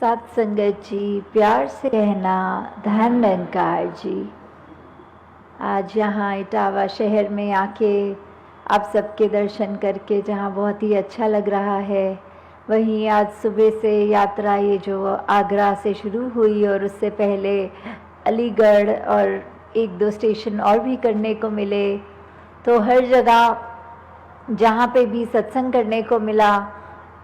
सात संगत जी, प्यार से कहना धन निरंकार जी। आज यहाँ इटावा शहर में आके आप सबके दर्शन करके जहाँ बहुत ही अच्छा लग रहा है, वहीं आज सुबह से यात्रा ये जो आगरा से शुरू हुई और उससे पहले अलीगढ़ और एक दो स्टेशन और भी करने को मिले। तो हर जगह जहाँ पे भी सत्संग करने को मिला,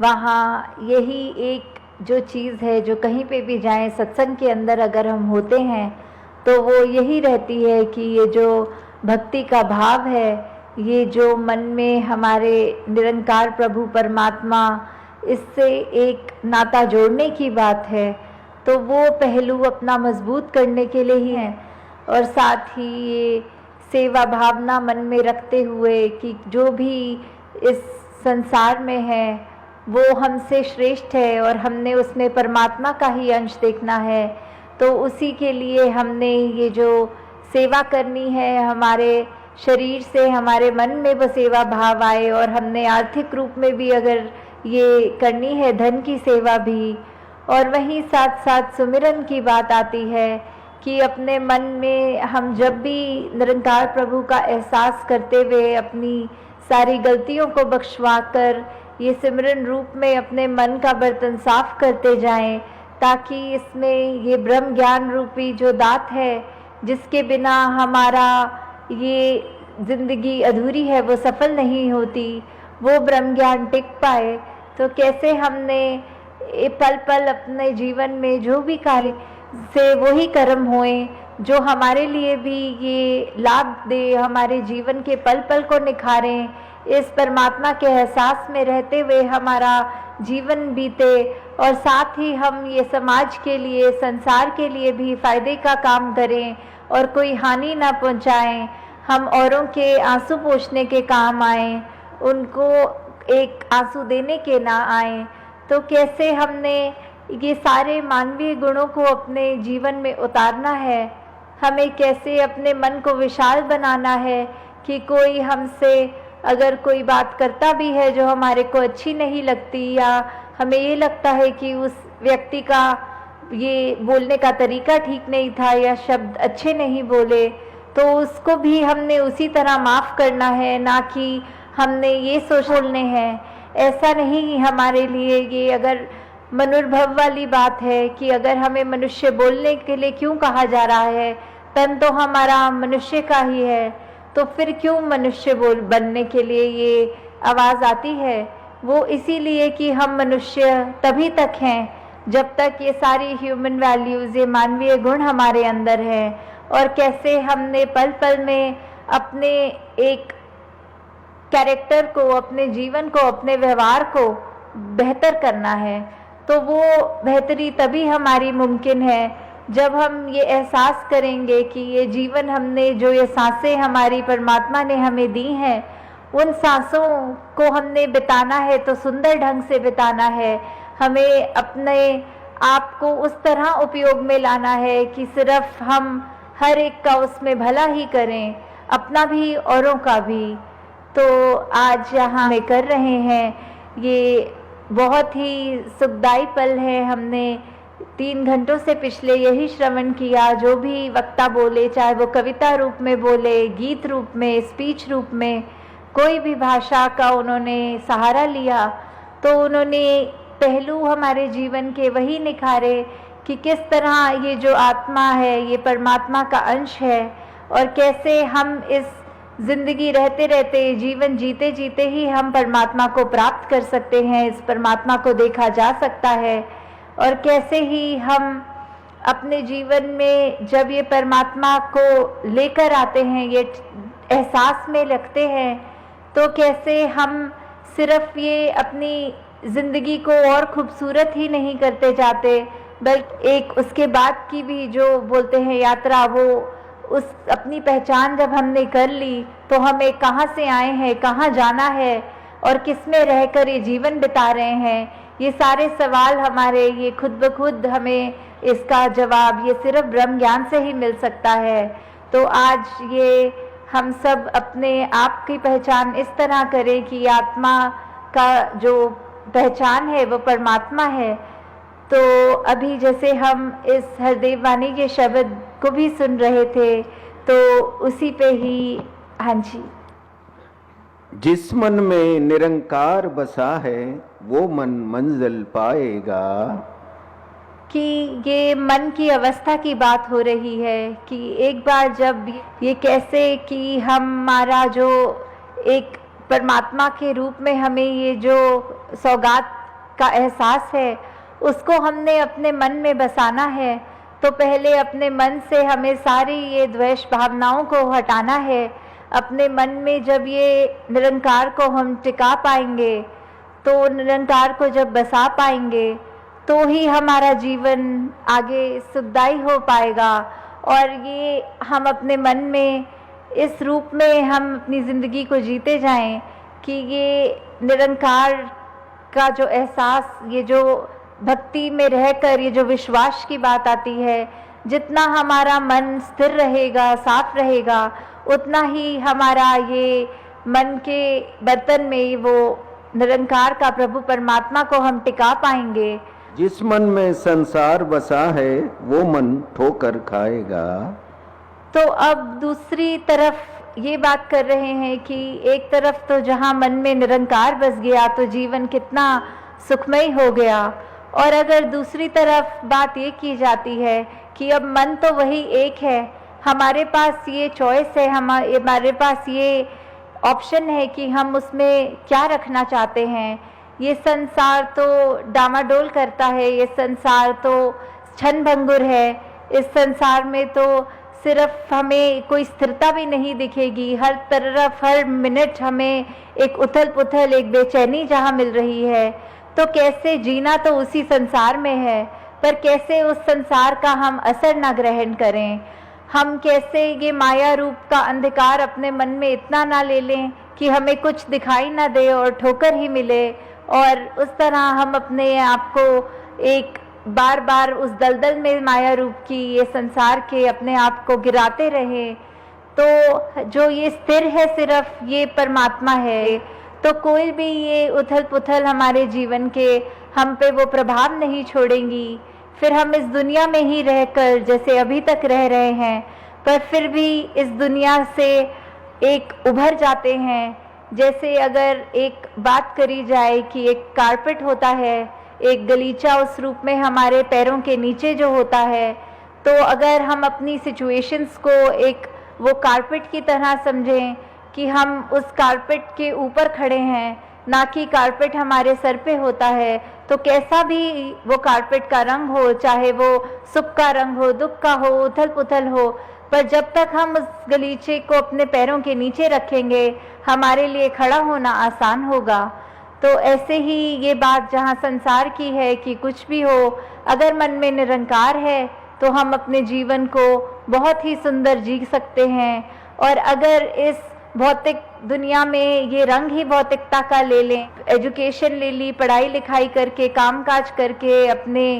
वहाँ यही एक जो चीज़ है जो कहीं पे भी जाएं, सत्संग के अंदर अगर हम होते हैं तो वो यही रहती है कि ये जो भक्ति का भाव है, ये जो मन में हमारे निरंकार प्रभु परमात्मा इससे एक नाता जोड़ने की बात है, तो वो पहलू अपना मजबूत करने के लिए ही है। और साथ ही ये सेवा भावना मन में रखते हुए कि जो भी इस संसार में है वो हमसे श्रेष्ठ है और हमने उसमें परमात्मा का ही अंश देखना है, तो उसी के लिए हमने ये जो सेवा करनी है, हमारे शरीर से हमारे मन में वो सेवा भाव आए और हमने आर्थिक रूप में भी अगर ये करनी है, धन की सेवा भी। और वहीं साथ साथ सुमिरन की बात आती है कि अपने मन में हम जब भी निरंकार प्रभु का एहसास करते हुए अपनी सारी गलतियों को बख्शवा कर ये सिमरन रूप में अपने मन का बर्तन साफ करते जाएं, ताकि इसमें ये ब्रह्म ज्ञान रूपी जो दात है, जिसके बिना हमारा ये जिंदगी अधूरी है, वो सफल नहीं होती, वो ब्रह्म ज्ञान टिक पाए। तो कैसे हमने पल पल अपने जीवन में जो भी कार्य से वही कर्म होए जो हमारे लिए भी ये लाभ दे, हमारे जीवन के पल पल को निखारें, इस परमात्मा के एहसास में रहते हुए हमारा जीवन बीते और साथ ही हम ये समाज के लिए, संसार के लिए भी फायदे का काम करें और कोई हानि ना पहुंचाएं। हम औरों के आंसू पोंछने के काम आएं, उनको एक आंसू देने के ना आएं। तो कैसे हमने ये सारे मानवीय गुणों को अपने जीवन में उतारना है, हमें कैसे अपने मन को विशाल बनाना है कि कोई हमसे अगर कोई बात करता भी है जो हमारे को अच्छी नहीं लगती, या हमें ये लगता है कि उस व्यक्ति का ये बोलने का तरीका ठीक नहीं था या शब्द अच्छे नहीं बोले, तो उसको भी हमने उसी तरह माफ़ करना है, ना कि हमने ये सोच बोलने हैं। ऐसा नहीं हमारे लिए ये अगर मनुर्भव वाली बात है कि अगर हमें मनुष्य बोलने के लिए क्यों कहा जा रहा है, तन तो हमारा मनुष्य का ही है, तो फिर क्यों मनुष्य बनने के लिए ये आवाज़ आती है? वो इसीलिए कि हम मनुष्य तभी तक हैं जब तक ये सारी ह्यूमन वैल्यूज़, ये मानवीय गुण हमारे अंदर है। और कैसे हमने पल पल में अपने एक कैरेक्टर को, अपने जीवन को, अपने व्यवहार को बेहतर करना है, तो वो बेहतरी तभी हमारी मुमकिन है जब हम ये एहसास करेंगे कि ये जीवन हमने जो ये सांसें हमारी परमात्मा ने हमें दी हैं, उन सांसों को हमने बिताना है तो सुंदर ढंग से बिताना है। हमें अपने आप को उस तरह उपयोग में लाना है कि सिर्फ हम हर एक का उसमें भला ही करें, अपना भी औरों का भी। तो आज यहाँ में कर रहे हैं, ये बहुत ही सुखदायी पल है। हमने 3 घंटों से पिछले यही श्रवण किया, जो भी वक्ता बोले, चाहे वो कविता रूप में बोले, गीत रूप में, स्पीच रूप में, कोई भी भाषा का उन्होंने सहारा लिया, तो उन्होंने पहलू हमारे जीवन के वही निखारे कि किस तरह ये जो आत्मा है ये परमात्मा का अंश है, और कैसे हम इस जिंदगी रहते रहते, जीवन जीते जीते ही हम परमात्मा को प्राप्त कर सकते हैं, इस परमात्मा को देखा जा सकता है। और कैसे ही हम अपने जीवन में जब ये परमात्मा को लेकर आते हैं, ये एहसास में रखते हैं, तो कैसे हम सिर्फ ये अपनी ज़िंदगी को और खूबसूरत ही नहीं करते जाते, बल्कि एक उसके बाद की भी जो बोलते हैं यात्रा, वो उस अपनी पहचान जब हमने कर ली तो हमें कहाँ से आए हैं, कहाँ जाना है और किस में रहकर ये जीवन बिता रहे हैं, ये सारे सवाल हमारे ये खुद ब खुद हमें इसका जवाब ये सिर्फ ब्रह्म ज्ञान से ही मिल सकता है। तो आज ये हम सब अपने आप की पहचान इस तरह करें कि आत्मा का जो पहचान है वो परमात्मा है, तो अभी जैसे हम इस हरदेव वाणी के शब्द को भी सुन रहे थे, तो उसी पे ही, हाँ जी। जिस मन में निरंकार बसा है वो मन मंजिल पाएगा। कि ये मन की अवस्था की बात हो रही है कि एक बार जब ये कैसे कि हमारा जो एक परमात्मा के रूप में हमें ये जो सौगात का एहसास है उसको हमने अपने मन में बसाना है, तो पहले अपने मन से हमें सारी ये द्वेष भावनाओं को हटाना है। अपने मन में जब ये निरंकार को हम टिका पाएंगे, तो निरंकार को जब बसा पाएंगे, तो ही हमारा जीवन आगे सुखदायी हो पाएगा। और ये हम अपने मन में इस रूप में हम अपनी ज़िंदगी को जीते जाएं कि ये निरंकार का जो एहसास, ये जो भक्ति में रहकर ये जो विश्वास की बात आती है, जितना हमारा मन स्थिर रहेगा, साफ रहेगा, उतना ही हमारा ये मन के बर्तन में वो निरंकार का प्रभु परमात्मा को हम टिका पाएंगे। जिस मन में संसार बसा है वो मन ठोकर खाएगा। तो अब दूसरी तरफ ये बात कर रहे हैं कि एक तरफ तो जहाँ मन में निरंकार बस गया तो जीवन कितना सुखमय हो गया, और अगर दूसरी तरफ बात ये की जाती है कि अब मन तो वही एक है, हमारे पास ये चॉइस है, हमारे पास ये ऑप्शन है कि हम उसमें क्या रखना चाहते हैं। ये संसार तो डामाडोल करता है, ये संसार तो क्षण भंगुर है, इस संसार में तो सिर्फ हमें कोई स्थिरता भी नहीं दिखेगी, हर तरफ हर मिनट हमें एक उथल पुथल, एक बेचैनी जहाँ मिल रही है। तो कैसे जीना तो उसी संसार में है, पर कैसे उस संसार का हम असर न ग्रहण करें, हम कैसे ये माया रूप का अंधकार अपने मन में इतना ना ले लें कि हमें कुछ दिखाई ना दे और ठोकर ही मिले, और उस तरह हम अपने आप को एक बार बार उस दलदल में माया रूप की ये संसार के अपने आप को गिराते रहें। तो जो ये स्थिर है सिर्फ ये परमात्मा है, तो कोई भी ये उथल पुथल हमारे जीवन के हम पे वो प्रभाव नहीं छोड़ेंगी। फिर हम इस दुनिया में ही रहकर जैसे अभी तक रह रहे हैं, पर फिर भी इस दुनिया से एक उभर जाते हैं। जैसे अगर एक बात करी जाए कि एक कारपेट होता है, एक गलीचा उस रूप में हमारे पैरों के नीचे जो होता है, तो अगर हम अपनी सिचुएशंस को एक वो कारपेट की तरह समझें कि हम उस कारपेट के ऊपर खड़े हैं, ना कि कारपेट हमारे सर पे होता है, तो कैसा भी वो कारपेट का रंग हो, चाहे वो सुख का रंग हो, दुख का हो, उथल पुथल हो, पर जब तक हम उस गलीचे को अपने पैरों के नीचे रखेंगे, हमारे लिए खड़ा होना आसान होगा। तो ऐसे ही ये बात जहाँ संसार की है कि कुछ भी हो, अगर मन में निरंकार है तो हम अपने जीवन को बहुत ही सुंदर जी सकते हैं। और अगर इस भौतिक दुनिया में ये रंग ही भौतिकता का ले लें, एजुकेशन ले ली, पढ़ाई लिखाई करके, कामकाज करके, अपने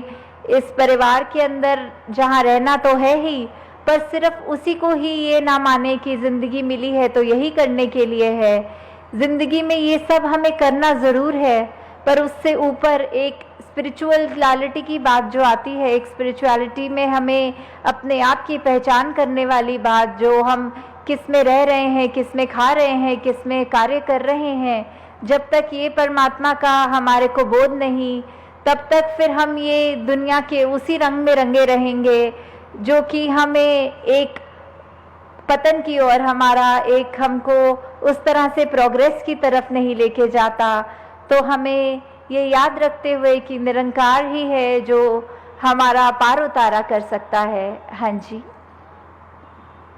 इस परिवार के अंदर जहाँ रहना तो है ही, पर सिर्फ उसी को ही ये ना माने कि ज़िंदगी मिली है तो यही करने के लिए है। ज़िंदगी में ये सब हमें करना ज़रूर है, पर उससे ऊपर एक स्पिरिचुअलिटी की बात जो आती है, एक स्पिरिचुअलिटी में हमें अपने आप की पहचान करने वाली बात, जो हम किस में रह रहे हैं, किस में खा रहे हैं, किस में कार्य कर रहे हैं, जब तक ये परमात्मा का हमारे को बोध नहीं, तब तक फिर हम ये दुनिया के उसी रंग में रंगे रहेंगे जो कि हमें एक पतन की ओर, हमारा एक हमको उस तरह से प्रोग्रेस की तरफ नहीं लेके जाता। तो हमें ये याद रखते हुए कि निरंकार ही है जो हमारा पार उतारा कर सकता है। हाँ जी।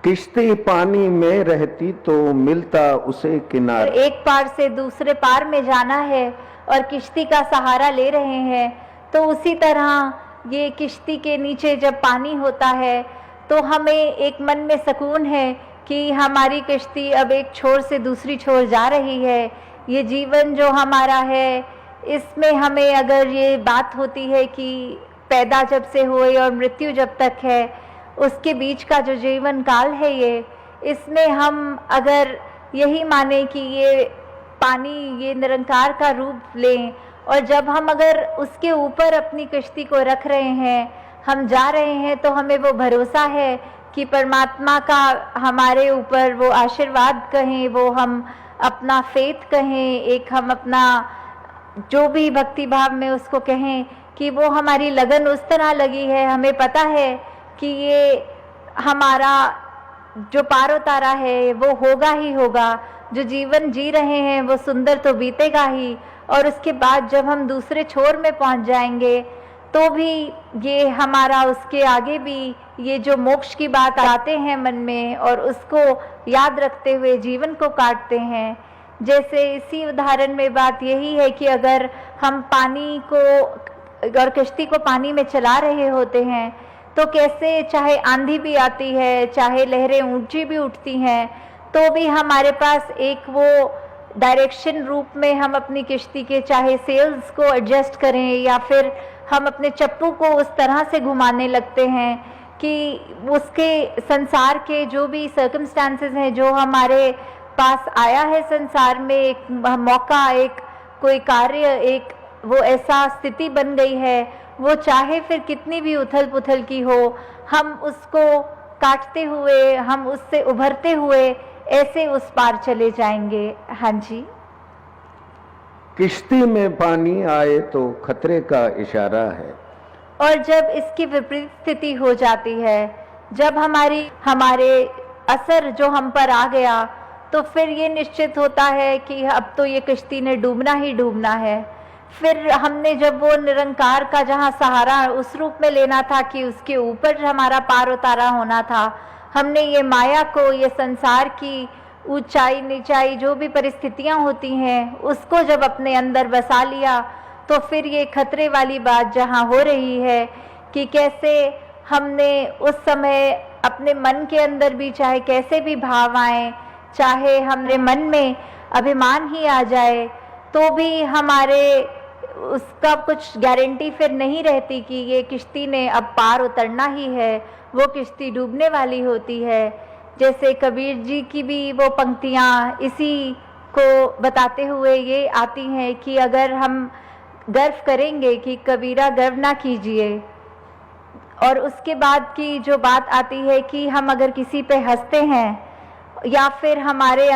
किश्ती पानी में रहती तो मिलता उसे किनारा। एक पार से दूसरे पार में जाना है और किश्ती का सहारा ले रहे हैं, तो उसी तरह ये किश्ती के नीचे जब पानी होता है तो हमें एक मन में सुकून है कि हमारी किश्ती अब एक छोर से दूसरी छोर जा रही है। ये जीवन जो हमारा है, इसमें हमें अगर ये बात होती है कि पैदा जब से हुए और मृत्यु जब तक है, उसके बीच का जो जीवन काल है, ये इसमें हम अगर यही माने कि ये पानी ये निरंकार का रूप लें और जब हम अगर उसके ऊपर अपनी कश्ती को रख रहे हैं, हम जा रहे हैं, तो हमें वो भरोसा है कि परमात्मा का हमारे ऊपर वो आशीर्वाद कहें, वो हम अपना फेथ कहें, एक हम अपना जो भी भक्ति भाव में उसको कहें कि वो हमारी लगन उस तरह लगी है, हमें पता है कि ये हमारा जो पार उतारा है वो होगा ही होगा, जो जीवन जी रहे हैं वो सुंदर तो बीतेगा ही, और उसके बाद जब हम दूसरे छोर में पहुंच जाएंगे तो भी ये हमारा उसके आगे भी ये जो मोक्ष की बात आते हैं मन में और उसको याद रखते हुए जीवन को काटते हैं। जैसे इसी उदाहरण में बात यही है कि अगर हम पानी को और कश्ती को पानी में चला रहे होते हैं तो कैसे चाहे आंधी भी आती है, चाहे लहरें ऊंची भी उठती हैं, तो भी हमारे पास एक वो डायरेक्शन रूप में हम अपनी किश्ती के चाहे सेल्स को एडजस्ट करें या फिर हम अपने चप्पू को उस तरह से घुमाने लगते हैं कि उसके संसार के जो भी सर्कमस्टांसेस हैं, जो हमारे पास आया है संसार में, एक मौका, एक कोई कार्य, एक वो ऐसा स्थिति बन गई है, वो चाहे फिर कितनी भी उथल पुथल की हो, हम उसको काटते हुए, हम उससे उभरते हुए ऐसे उस पार चले जाएंगे। हाँ जी। किश्ती में पानी आए तो खतरे का इशारा है। और जब इसकी विपरीत स्थिति हो जाती है, जब हमारे असर जो हम पर आ गया, तो फिर ये निश्चित होता है कि अब तो ये कश्ती ने डूबना ही डूबना है। फिर हमने जब वो निरंकार का जहाँ सहारा उस रूप में लेना था कि उसके ऊपर हमारा पार उतारा होना था, हमने ये माया को, ये संसार की ऊंचाई नीचाई जो भी परिस्थितियां होती हैं उसको जब अपने अंदर बसा लिया, तो फिर ये खतरे वाली बात जहाँ हो रही है कि कैसे हमने उस समय अपने मन के अंदर भी चाहे कैसे भी भाव आए, चाहे हमारे मन में अभिमान ही आ जाए, तो भी हमारे उसका कुछ गारंटी फिर नहीं रहती कि ये किश्ती ने अब पार उतरना ही है, वो किश्ती डूबने वाली होती है। जैसे कबीर जी की भी वो पंक्तियाँ इसी को बताते हुए ये आती हैं कि अगर हम गर्व करेंगे कि कबीरा गर्व ना कीजिए, और उसके बाद की जो बात आती है कि हम अगर किसी पे हंसते हैं या फिर हमारे